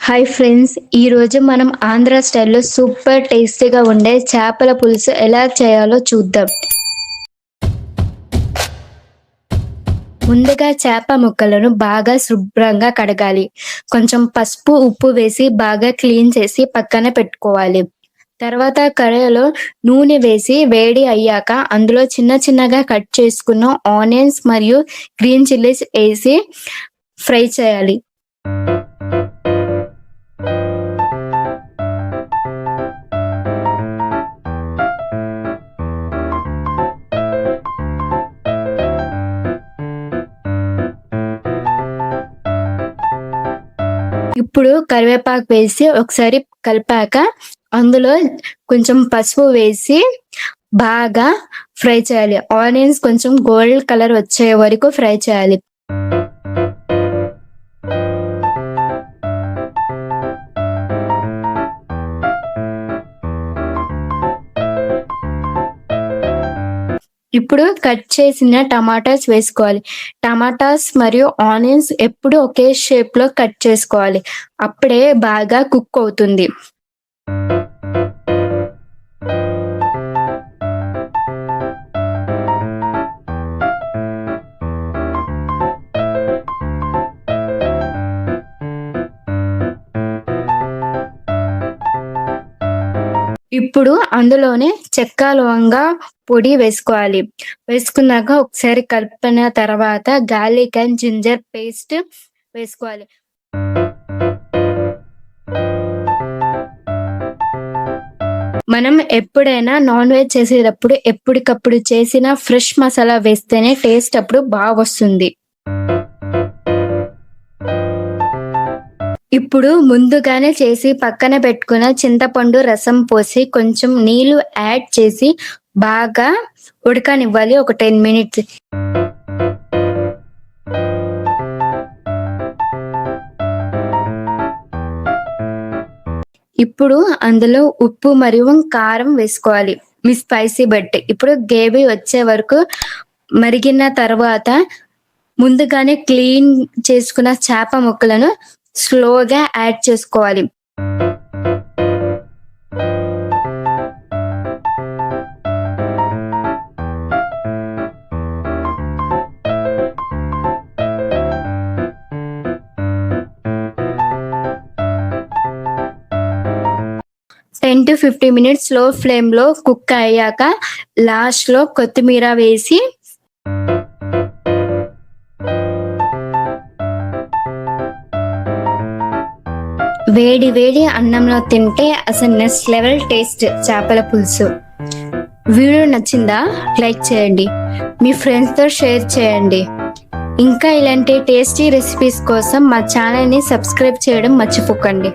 Hi friends, ఈరోజు మనం ఆంధ్ర స్టైల్లో సూపర్ టేస్టీగా ఉండే చేపల పులుసు ఎలా చేయాలో చూద్దాం. ముందుగా చేప ముక్కలను బాగా శుభ్రంగా కడగాలి. కొంచెం పసుపు, ఉప్పు వేసి బాగా క్లీన్ చేసి పక్కన పెట్టుకోవాలి. తర్వాత కడాయిలో నూనె వేసి వేడి అయ్యాక అందులో చిన్న చిన్నగా కట్ చేసుకున్న ఆనియన్స్ మరియు గ్రీన్ చిల్లీస్ వేసి ఫ్రై చేయాలి. ఇప్పుడు కరివేపాకు వేసి ఒకసారి కలిపాక అందులో కొంచెం పసుపు వేసి బాగా ఫ్రై చేయాలి. ఆనియన్స్ కొంచెం గోల్డ్ కలర్ వచ్చే వరకు ఫ్రై చేయాలి. ఇప్పుడు కట్ చేసిన టమాటాస్ వేసుకోవాలి. టమాటాస్ మరియు ఆనియన్స్ ఎప్పుడు ఒకే షేప్ లో కట్ చేసుకోవాలి. అప్పుడే బాగా కుక్ అవుతుంది. ఇప్పుడు అందులోనే చెక్క, లవంగా పొడి వేసుకోవాలి. వేసుకున్నాక ఒకసారి కలిపిన తర్వాత గార్లిక్ అండ్ జింజర్ పేస్ట్ వేసుకోవాలి. మనం ఎప్పుడైనా నాన్ వెజ్ చేసేటప్పుడు ఎప్పటికప్పుడు చేసిన ఫ్రెష్ మసాలా వేస్తేనే టేస్ట్ అప్పుడు బాగా వస్తుంది. ఇప్పుడు ముందుగానే చేసి పక్కన పెట్టుకున్న చింతపండు రసం పోసి కొంచెం నీళ్లు యాడ్ చేసి బాగా ఉడకనివ్వాలి ఒక 10 మినిట్స్. ఇప్పుడు అందులో ఉప్పు మరియు కారం వేసుకోవాలి మీ స్పైసీ బట్టి. ఇప్పుడు గ్రేవీ వచ్చే వరకు మరిగిన తర్వాత ముందుగానే క్లీన్ చేసుకున్న చేప ముక్కలను స్లోగా యాడ్ చేసుకోవాలి. Ten to 15 minutes slow flame లో కుక్ అయ్యాక లాస్ట్ లో కొత్తిమీర వేసి వేడి వేడి అన్నంలో తింటే అసలు నెక్స్ట్ లెవెల్ టేస్ట్ చేపల పులుసు. వీడియో నచ్చిందా? లైక్ చేయండి, మీ ఫ్రెండ్స్తో షేర్ చేయండి. ఇంకా ఇలాంటి టేస్టీ రెసిపీస్ కోసం మా ఛానల్ని సబ్స్క్రైబ్ చేయడం మర్చిపోకండి.